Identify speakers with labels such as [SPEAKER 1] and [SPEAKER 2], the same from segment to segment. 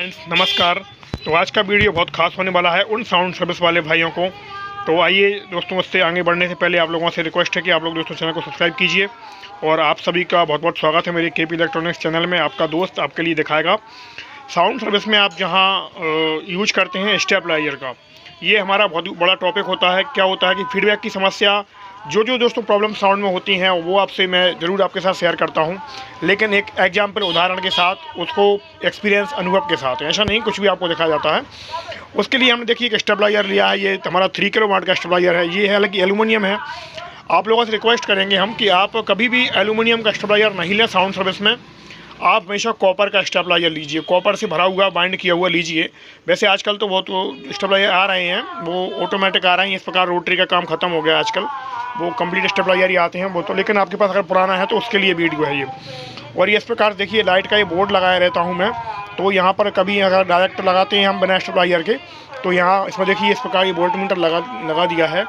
[SPEAKER 1] Friends नमस्कार। तो आज का वीडियो बहुत खास होने वाला है उन साउंड सर्विस वाले भाइयों को। तो आइए दोस्तों, उससे आगे बढ़ने से पहले आप लोगों से रिक्वेस्ट है कि आप लोग दोस्तों चैनल को सब्सक्राइब कीजिए। और आप सभी का बहुत बहुत स्वागत है मेरे केपी इलेक्ट्रॉनिक्स चैनल में। आपका दोस्त आपके लिए दिखाएगा साउंड सर्विस में आप जहाँ यूज करते हैं स्टेबलाइजर का। ये हमारा बहुत बड़ा टॉपिक होता है। क्या होता है कि फीडबैक की समस्या जो दोस्तों प्रॉब्लम साउंड में होती हैं वो आपसे मैं ज़रूर आपके साथ शेयर करता हूं, लेकिन एक एग्जाम्पल उदाहरण के साथ, उसको एक्सपीरियंस अनुभव के साथ। ऐसा नहीं कुछ भी आपको दिखाया जाता है। उसके लिए हमने देखिए एक स्टेबलाइजर लिया है। ये हमारा 3 किलोवाट का स्टेबलाइजर है। ये है हालांकि एल्यूमिनियम है। आप लोगों से रिक्वेस्ट करेंगे हम कि आप कभी भी एल्यूमिनियम का स्टेबलाइजर नहीं लें साउंड सर्विस में। आप हमेशा कॉपर का स्टेबलाइजर लीजिए, कॉपर से भरा हुआ बाइंड किया हुआ लीजिए। वैसे आजकल तो बहुत स्टेबलाइजर आ रहे हैं, वो ऑटोमेटिक आ रहे हैं। इस प्रकार रोटरी का काम ख़त्म हो गया आजकल, वो कंप्लीट स्टेबलाइजर ही आते हैं वो तो। लेकिन आपके पास अगर पुराना है तो उसके लिए वीडियो है ये। और ये इस प्रकार देखिए लाइट का ये बोर्ड लगाया रहता हूँ मैं। तो यहाँ पर कभी अगर डायरेक्ट लगाते हैं हम बिना स्टेबलाइजर के, तो यहाँ इसमें देखिए इस प्रकार ये वोल्ट मीटर लगा दिया है।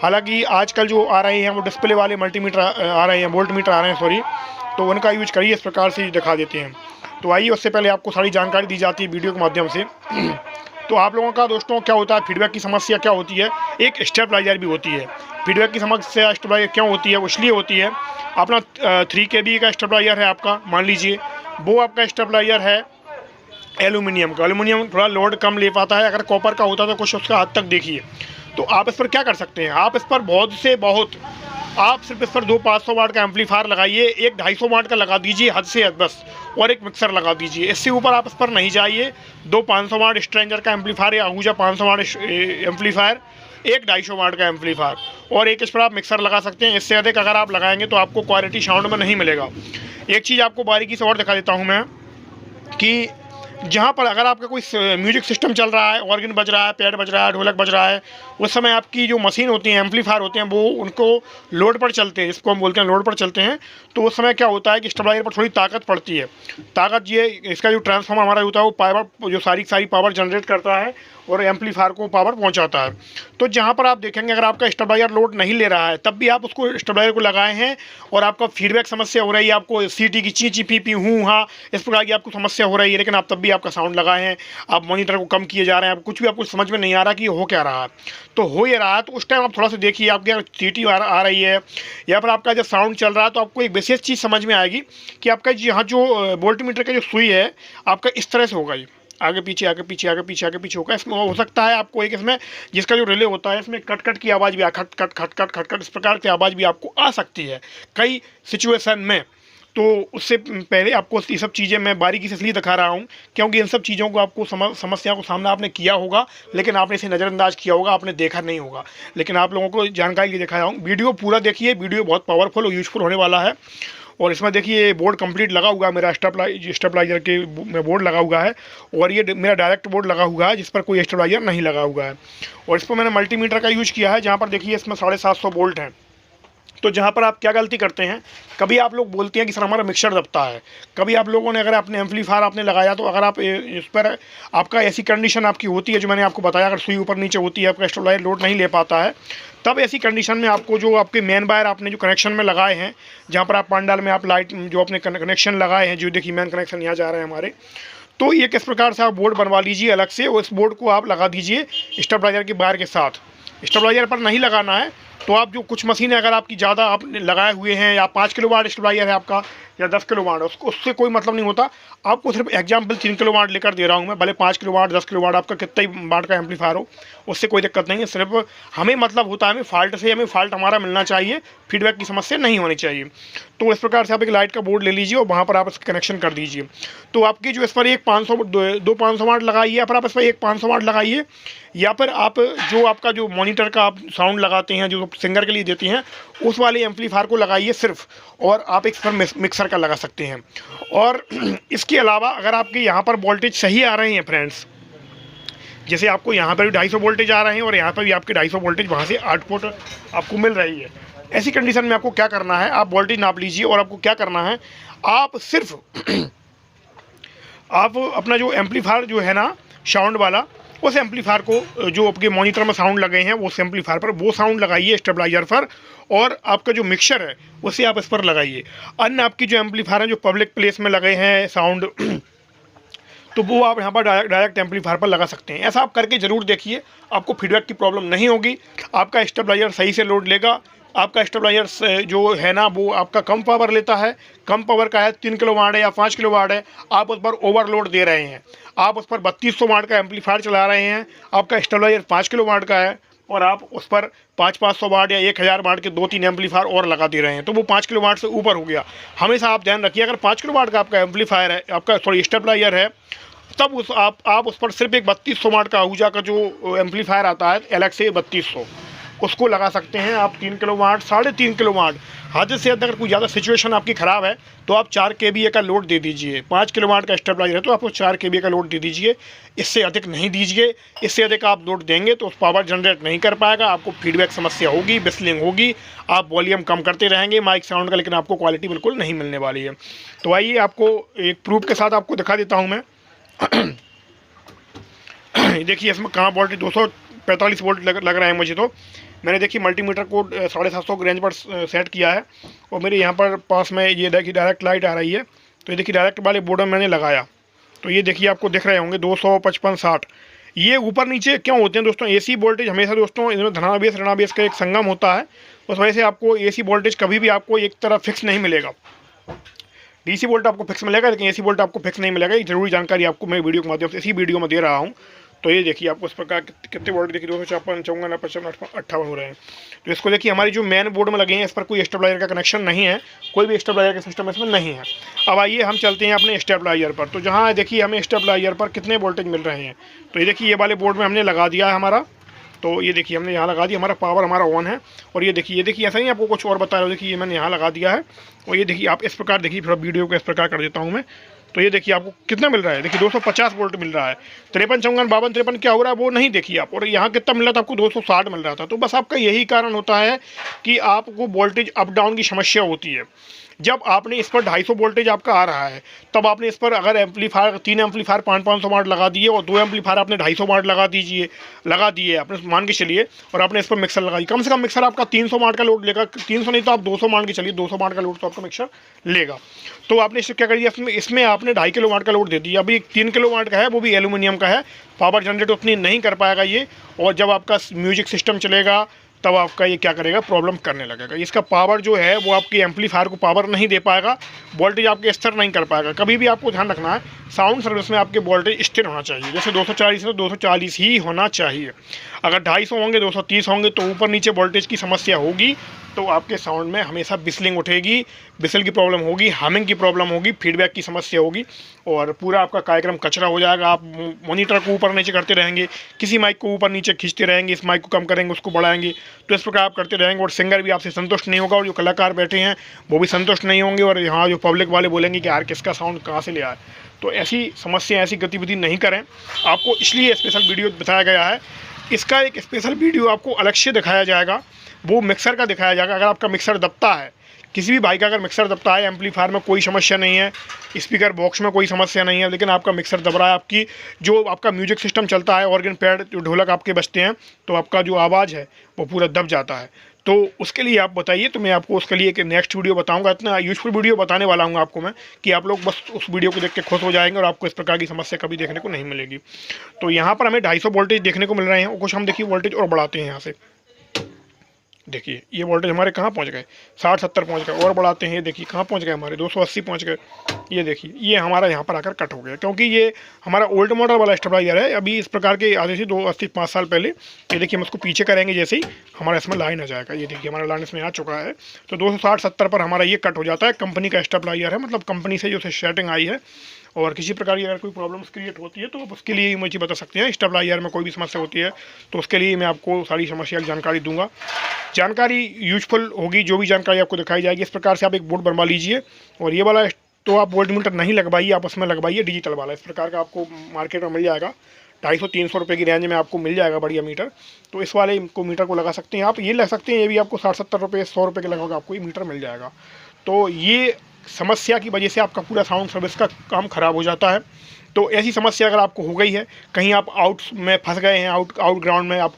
[SPEAKER 1] हालांकि आजकल जो आ रहे हैं वो डिस्प्ले वाले मल्टीमीटर आ रहे हैं, वोल्ट मीटर आ रहे हैं सॉरी, तो उनका यूज करिए। इस प्रकार से दिखा देते हैं। तो आइए, उससे पहले आपको सारी जानकारी दी जाती है वीडियो के माध्यम से। तो आप लोगों का दोस्तों क्या होता है, फीडबैक की समस्या क्या होती है, एक स्टेबलाइजर भी होती है। फीडबैक की समस्या स्टेबलाइजर क्यों होती है, वो इसलिए होती है अपना 3 kb का स्टेबलाइजर है आपका, मान लीजिए वो आपका स्टेबलाइजर है एल्यूमिनियम का। एल्यूमिनियम थोड़ा लोड कम ले पाता है। अगर कॉपर का होता तो कुछ उसका हद तक देखिए। तो आप इस पर क्या कर सकते हैं, आप इस पर आप सिर्फ इस पर 2 500 वाट का एम्पलीफायर लगाइए, एक 250 वाट का लगा दीजिए हद से हद बस, और एक मिक्सर लगा दीजिए। इससे ऊपर आप इस पर नहीं जाइए। 2 500 वाट स्ट्रेंजर का एम्पलीफायर या आहूजा 500 वाट एम्पलीफायर, एक 250 वाट का एम्पलीफायर, और एक इस पर आप मिक्सर लगा सकते हैं। इससे अधिक अगर आप लगाएंगे तो आपको क्वालिटी साउंड में नहीं मिलेगा। एक चीज़ आपको बारीकी से और दिखा देता हूँ मैं कि जहाँ पर अगर आपका कोई म्यूजिक सिस्टम चल रहा है, ऑर्गन बज रहा है, पैड बज रहा है, ढोलक बज रहा है, उस समय आपकी जो मशीन होती है, एम्पलीफायर होते हैं, वो उनको लोड पर चलते हैं, जिसको हम बोलते हैं लोड पर चलते हैं। तो उस समय क्या होता है कि स्टेबलाइजर पर थोड़ी ताकत पड़ती है। ताकत ये इसका जो ट्रांसफार्मर हमारा होता है वो पावर जो सारी पावर जनरेट करता है और एम्पलीफायर को पावर पहुंचाता है। तो जहां पर आप देखेंगे अगर आपका स्टेबलाइजर लोड नहीं ले रहा है, तब भी आप उसको स्टेबलाइजर को लगाए हैं और आपका फीडबैक समस्या हो रही है, आपको सीटी की ची पी पी हूँ हाँ इस प्रकार की आपको समस्या हो रही है, लेकिन आप तब भी आपका साउंड लगाए हैं, आप मॉनिटर को कम किए जा रहे हैं, आप कुछ भी आपको समझ में नहीं आ रहा कि हो क्या रहा है। तो हो ये रहा है, तो उस टाइम आप थोड़ा सा देखिए, आपकी अगर सीटी आ रही है या पर आपका जब साउंड चल रहा है, तो आपको एक विशेष चीज़ समझ में आएगी कि आपका यहाँ जो वोल्ट मीटर का जो सुई है आपका इस तरह से होगा, ये आगे पीछे आगे पीछे आगे पीछे आगे पीछे होगा। इसमें हो सकता है आपको एक इसमें जिसका जो रिले होता है इसमें कट कट की आवाज़ भी खट खट खट खट खट खट इस प्रकार की आवाज़ भी आपको आ सकती है कई सिचुएशन में। तो उससे पहले आपको ये सब चीज़ें मैं बारीकी से इसलिए दिखा रहा हूँ क्योंकि इन सब चीज़ों को आपको समस्या को सामना आपने किया होगा, लेकिन आपने इसे नज़रअंदाज किया होगा, आपने देखा नहीं होगा। लेकिन आप लोगों को जानकारी के दिखा रहा हूँ। वीडियो पूरा देखिए, वीडियो बहुत पावरफुल और यूजफुल होने वाला है। और इसमें देखिए बोर्ड कंप्लीट लगा हुआ है, मेरा स्टेबलाइजर के में बोर्ड लगा हुआ है, और ये मेरा डायरेक्ट बोर्ड लगा हुआ है जिस पर कोई स्टेबलाइजर नहीं लगा हुआ है। और इस पर मैंने मल्टीमीटर का यूज किया है, जहाँ पर देखिए इसमें 750 वोल्ट हैं। तो जहाँ पर आप क्या गलती करते हैं, कभी आप लोग बोलते हैं कि सर हमारा मिक्सर दबता है। कभी आप लोगों ने अगर अपने एम्पलीफायर आपने लगाया, तो अगर आप इस पर आपका ऐसी कंडीशन आपकी होती है जो मैंने आपको बताया, अगर सुई ऊपर नीचे होती है, आपका स्टेबलाइजर लोड नहीं ले पाता है, तब ऐसी कंडीशन में आपको जो आपके मेन वायर आपने जो कनेक्शन में लगाए हैं, जहाँ पर आप पंडाल में आप लाइट जो अपने कनेक्शन लगाए हैं, जो देखिए मेन कनेक्शन यहाँ जा रहे हैं हमारे, तो ये किस प्रकार से आप बोर्ड बनवा लीजिए अलग से, उस बोर्ड को आप लगा दीजिए स्टेबलाइजर के वायर के साथ। स्टेबलाइजर पर नहीं लगाना है। तो आप जो कुछ मशीनें अगर आपकी ज़्यादा आपने लगाए हुए हैं, या 5 किलोवाट स्टेबलाइजर है आपका या 10 किलोवाट, उससे कोई मतलब नहीं होता। आपको सिर्फ एग्जाम्पल 3 किलोवाट लेकर दे रहा हूँ मैं, भले 5 किलोवाट 10 किलोवाट आपका कितना ही वाट का एम्पलीफायर हो, उससे कोई दिक्कत नहीं है। सिर्फ हमें मतलब होता है हमें फॉल्ट हमारा मिलना चाहिए, फीडबैक की समस्या नहीं होनी चाहिए। तो इस प्रकार से आप एक लाइट का बोर्ड ले लीजिए और वहाँ पर आप इसका कनेक्शन कर दीजिए। तो आपकी जो इस पर एक 2 500 वाट लगाइए, या फिर आप इस पर एक 500 वाट लगाइए, या फिर आप जो आपका जो मॉनिटर का आप साउंड लगाते हैं जो सिंगर के लिए देते हैं, उस वाले एम्पलीफायर को लगाइए सिर्फ, और आप एक पर मिक्सर का लगा सकते हैं। और इसके अलावा अगर आपके यहाँ पर वोल्टेज सही आ रहे हैं फ्रेंड्स, जैसे आपको यहाँ पर भी 250 वोल्टेज आ रहे हैं और यहाँ पर भी आपके 250 वोल्टेज वहाँ से आउटपुट आपको मिल रही है, ऐसी कंडीशन में आपको क्या करना है, आप वोल्टेज नाप लीजिए और आपको क्या करना है, आप सिर्फ आप अपना जो एम्पलीफायर जो है ना साउंड वाला, उस एम्पलीफायर को जो आपके मॉनिटर में साउंड लगे हैं उस एम्पलीफायर पर वो साउंड लगाइए स्टेबलाइजर पर, और आपका जो मिक्सर है उसे आप इस पर लगाइए। अन्य आपकी जो एम्पलीफायर है जो पब्लिक प्लेस में लगे हैं साउंड, तो वो आप यहाँ पर डायरेक्ट एम्पलीफायर पर लगा सकते हैं। ऐसा आप करके ज़रूर देखिए, आपको फीडबैक की प्रॉब्लम नहीं होगी, आपका स्टेबलाइजर सही से लोड लेगा। आपका स्टेबलाइजर जो है ना वो आपका कम पावर लेता है, कम पावर का है, 3 किलोवाट है या 5 किलोवाट है, आप उस पर ओवरलोड दे रहे हैं, आप उस पर 3200 वाट का एम्पलीफायर चला रहे हैं, आपका स्टेबलाइजर 5 किलोवाट का है और आप उस पर 500 वाट या 1000 वाट के 2-3 एम्पलीफायर और लगा दे रहे हैं, तो वो 5 किलोवाट से ऊपर हो गया। हमेशा आप ध्यान रखिए, अगर 5 किलोवाट का आपका एम्पलीफायर है, आपका स्टेबलाइजर है, तब आप उस पर सिर्फ एक 3200 वाट का आहूजा का जो एम्पलीफायर आता है अलग से 3200, उसको लगा सकते हैं आप। 3 किलोवाट, 3.5 किलोवाट, हद से अगर कोई ज़्यादा सिचुएशन आपकी ख़राब है तो आप 4 kVA का लोड दे दीजिए। 5 किलोवाट का स्टेबलाइजर है तो आपको 4 kVA का लोड दे दीजिए, इससे अधिक नहीं दीजिए। इससे अधिक आप लोड देंगे तो पावर जनरेट नहीं कर पाएगा, आपको फीडबैक समस्या होगी, बिस्लिंग होगी, आप वॉल्यूम कम करते रहेंगे माइक साउंड का, लेकिन आपको क्वालिटी बिल्कुल नहीं मिलने वाली है। तो आइए आपको एक प्रूफ के साथ आपको दिखा देता हूँ मैं। देखिए इसमें कहाँ वोल्टेज 245 वोल्ट लग रहा है मुझे। तो मैंने देखिए मल्टीमीटर को 750 की रेंज पर सेट किया है और मेरे यहाँ पर पास में ये देखिए डायरेक्ट लाइट आ रही है। तो ये देखिए डायरेक्ट वाले बोर्ड में मैंने लगाया, तो ये देखिए आपको दिख रहे होंगे 255, 60। ये ऊपर नीचे क्यों होते हैं दोस्तों? एसी वोल्टेज हमेशा दोस्तों इसमें धनावेश ऋणावेश का एक संगम होता है, उस वजह से आपको एसी वोल्टेज कभी भी आपको एक तरफ फिक्स नहीं मिलेगा। डीसी वोल्ट आपको फिक्स मिलेगा लेकिन एसी वोल्ट आपको फिक्स नहीं मिलेगा। ये जरूरी जानकारी आपको मैं वीडियो के माध्यम से इसी वीडियो में दे रहा हूँ। तो ये देखिए आपको इस प्रकार कितने वोल्ट देखिए 254, 54, 55, 58 हो रहे हैं। तो इसको देखिए हमारी जो मेन बोर्ड में लगे हैं इस पर कोई स्टेबलाइजर का कनेक्शन नहीं है, कोई भी स्टेबलाइजर का सिस्टम इसमें नहीं है। अब आइए हम चलते हैं अपने स्टेबलाइजर पर। तो जहाँ देखिए हमें स्टेबलाइजर पर कितने वोल्टेज मिल रहे हैं, तो ये देखिए ये वाले बोर्ड में हमने लगा दिया है हमारा। तो ये देखिए हमने यहाँ लगा दिया, हमारा पावर हमारा ऑन है। और ये देखिए ऐसा नहीं आपको कुछ और बता रहा हूँ, देखिए ये मैंने यहाँ लगा दिया है। और ये देखिए आप इस प्रकार देखिए, थोड़ा वीडियो को इस प्रकार कर देता हूँ मैं। तो ये देखिए आपको कितना मिल रहा है, देखिए 250 वोल्ट मिल रहा है। 53, 54, 52, 53 क्या हो रहा है वो नहीं देखिए आप। और यहाँ कितना मिल रहा था आपको? 260 मिल रहा था। तो बस आपका यही कारण होता है कि आपको वोल्टेज अप डाउन की समस्या होती है। जब आपने इस पर 250 वोल्टेज आपका आ रहा है, तब आपने इस पर अगर एम्पलीफायर 3 एम्पलीफायर 500 वाट लगा दिए और 2 एम्पलीफायर आपने 250 वाट लगा दिए आपने मान के चलिए, और आपने इस पर मिक्सर लगाई, कम से कम मिक्सर आपका 300 वाट का लोड लेगा। 300 नहीं तो आप 200 मान के चलिए, 200 वाट का लोड तो आपका मिक्सर लेगा। तो आपने इससे क्या कर दिया, इसमें आपने 2.5 किलोवाट का लोड दे दिया। अभी 3 किलोवाट का है, वो भी एल्यूमिनियम का है, पावर जनरेट उतनी नहीं कर पाएगा ये। और जब आपका म्यूजिक सिस्टम चलेगा तब आपका ये क्या करेगा, प्रॉब्लम करने लगेगा। इसका पावर जो है वो आपकी एम्पलीफायर को पावर नहीं दे पाएगा, वोल्टेज आपके स्थिर नहीं कर पाएगा। कभी भी आपको ध्यान रखना है, साउंड सर्विस में आपके वोल्टेज स्थिर होना चाहिए। जैसे 240 है तो 240 ही होना चाहिए। अगर 250 होंगे, 230 होंगे तो ऊपर नीचे वोल्टेज की समस्या होगी, तो आपके साउंड में हमेशा बिसलिंग उठेगी, बिसल की प्रॉब्लम होगी, हमिंग की प्रॉब्लम होगी, फीडबैक की समस्या होगी और पूरा आपका कार्यक्रम कचरा हो जाएगा। आप मॉनिटर को ऊपर नीचे करते रहेंगे, किसी माइक को ऊपर नीचे खींचते रहेंगे, इस माइक को कम करेंगे, उसको बढ़ाएंगे, तो इस प्रकार आप करते रहेंगे और सिंगर भी आपसे संतुष्ट नहीं होगा और जो कलाकार बैठे हैं वो भी संतुष्ट नहीं होंगे और यहाँ जो पब्लिक वाले बोलेंगे कि यार किसका साउंड कहाँ से ले आए। तो ऐसी समस्या, ऐसी गतिविधि नहीं करें। आपको इसलिए स्पेशल वीडियो बताया गया है। इसका एक स्पेशल वीडियो आपको अलग से दिखाया जाएगा, वो मिक्सर का दिखाया जाएगा। अगर आपका मिक्सर दबता है, किसी भी भाई का अगर मिक्सर दबता है, एम्पलीफायर में कोई समस्या नहीं है, स्पीकर बॉक्स में कोई समस्या नहीं है, लेकिन आपका मिक्सर दब रहा है, आपकी जो आपका म्यूजिक सिस्टम चलता है, ऑर्गन पैड जो ढोलक आपके बजते हैं, तो आपका जो आवाज़ है वो पूरा दब जाता है। तो उसके लिए आप बताइए, तो मैं आपको उसके लिए एक नेक्स्ट वीडियो बताऊंगा। इतना यूज़फुल वीडियो बताने वाला हूँ आपको मैं कि आप लोग बस उस वीडियो को देख के खुश हो जाएंगे और आपको इस प्रकार की समस्या कभी देखने को नहीं मिलेगी। तो यहाँ पर हमें 250 वोल्टेज देखने को मिल रहे हैं और कुछ हम देखिए वोल्टेज और बढ़ाते हैं। यहाँ से देखिए ये वोल्टेज हमारे कहाँ पहुँच गए, 60-70 पहुँच गए, और बढ़ाते हैं, ये देखिए कहाँ पहुँच गए हमारे 280 पहुँच गए। ये देखिए ये हमारा यहाँ पर आकर कट हो गया, क्योंकि ये हमारा ओल्ड मॉडल वाला स्टेबलाइजर है। अभी इस प्रकार के आधे से 2-5 साल पहले, ये देखिए हम इसको पीछे करेंगे जैसे ही हमारा इसमें लाइन आ जाएगा। ये देखिए हमारा लाइन इसमें आ चुका है। तो 260-70 पर हमारा ये कट हो जाता है। कंपनी का स्टेबलाइजर है, मतलब कंपनी से जो सेटिंग आई है। और किसी प्रकार की अगर कोई प्रॉब्लम्स क्रिएट होती है तो उसके लिए मुझे बता सकते हैं। स्टेबलाइजर में कोई भी समस्या होती है तो उसके लिए मैं आपको सारी समस्या की जानकारी दूंगा। जानकारी यूजफुल होगी, जो भी जानकारी आपको दिखाई जाएगी। इस प्रकार से आप एक बोर्ड बनवा लीजिए और ये वाला तो आप वोल्ट मीटर नहीं लगवाइए, आप उसमें लगवाइए डिजिटल वाला। इस प्रकार का आपको मार्केट में मिल जाएगा, 250-300 रुपये की रेंज में आपको मिल जाएगा बढ़िया मीटर। तो इस वाले को मीटर को लगा सकते हैं आप। ये लग सकते हैं, ये भी आपको 60-70 रुपये 100 रुपये के लगभग आपको ये मीटर मिल जाएगा। तो ये समस्या की वजह से आपका पूरा साउंड सर्विस का काम ख़राब हो जाता है। तो ऐसी समस्या अगर आपको हो गई है, कहीं आप आउट में फंस गए हैं, आउट ग्राउंड में आप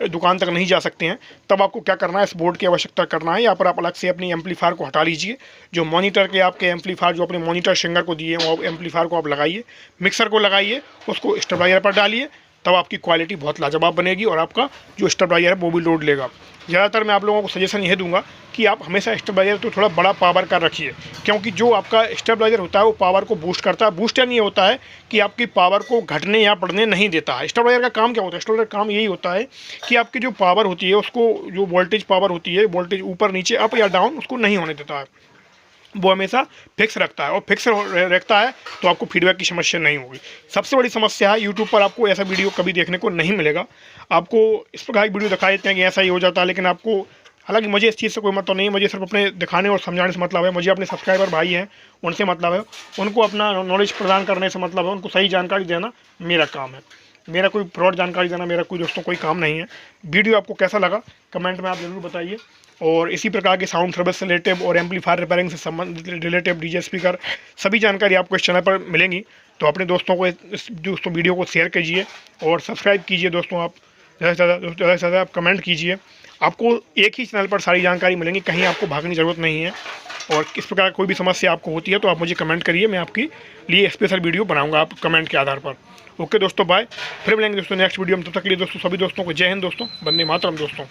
[SPEAKER 1] दुकान तक नहीं जा सकते हैं, तब आपको क्या करना है, इस बोर्ड की आवश्यकता करना है। यहाँ पर आप अलग से अपनी एम्पलीफायर को हटा लीजिए। जो मॉनिटर के आपके एम्पलीफायर जो अपने मॉनिटर सिंगर को दिए हैं वो एम्पलीफायर को आप लगाइए, मिक्सर को लगाइए, उसको स्टेबलाइजर पर डालिए, तब आपकी क्वालिटी बहुत लाजवाब बनेगी और आपका जो स्टेबलाइजर है वो भी लोड लेगा। ज़्यादातर मैं आप लोगों को सजेशन यह दूंगा कि आप हमेशा स्टेबलाइजर तो थोड़ा बड़ा पावर का रखिए, क्योंकि जो आपका स्टेबलाइजर होता है वो पावर को बूस्ट करता है। बूस्ट नहीं होता है कि आपकी पावर को घटने या बढ़ने नहीं देता है। स्टेबलाइजर का काम क्या होता है? स्टेबलाइजर का काम यही होता है कि आपकी जो पावर होती है उसको, जो वोल्टेज पावर होती है, वोल्टेज ऊपर नीचे अप या डाउन उसको नहीं होने देता है, वो हमेशा फिक्स रखता है। और फिक्स रखता है तो आपको फीडबैक की समस्या नहीं होगी। सबसे बड़ी समस्या है यूट्यूब पर आपको ऐसा वीडियो कभी देखने को नहीं मिलेगा। आपको इस प्रकार की वीडियो दिखा देते हैं कि ऐसा ही हो जाता है, लेकिन आपको, हालांकि मुझे इस चीज़ से कोई मतलब नहीं है, मुझे सिर्फ अपने दिखाने और समझाने से मतलब है। मुझे अपने सब्सक्राइबर भाई हैं उनसे मतलब है, उनको अपना नॉलेज प्रदान करने से मतलब है, उनको सही जानकारी देना मेरा काम है। मेरा कोई फ्रॉड जानकारी देना मेरा कोई दोस्तों कोई काम नहीं है। वीडियो आपको कैसा लगा कमेंट में आप ज़रूर बताइए। और इसी प्रकार के साउंड सर्विस से रिलेटिव और एम्पलीफायर रिपेयरिंग से संबंधित रिलेटिव डीजे स्पीकर सभी जानकारी आपको इस चैनल पर मिलेंगी। तो अपने दोस्तों को इस दोस्तों वीडियो को शेयर कीजिए और सब्सक्राइब कीजिए दोस्तों। आप ज़्यादा से ज़्यादा आप कमेंट कीजिए। आपको एक ही चैनल पर सारी जानकारी मिलेंगी, कहीं आपको भागने की ज़रूरत नहीं है। और किस प्रकार कोई भी समस्या आपको होती है तो आप मुझे कमेंट करिए, मैं आपके लिए स्पेशल वीडियो बनाऊंगा आप कमेंट के आधार पर। ओके दोस्तों, बाय। फिर मिलेंगे दोस्तों नेक्स्ट वीडियो में। तब तक के लिए दोस्तों सभी दोस्तों को जय हिंद दोस्तों, वंदे मातरम दोस्तों।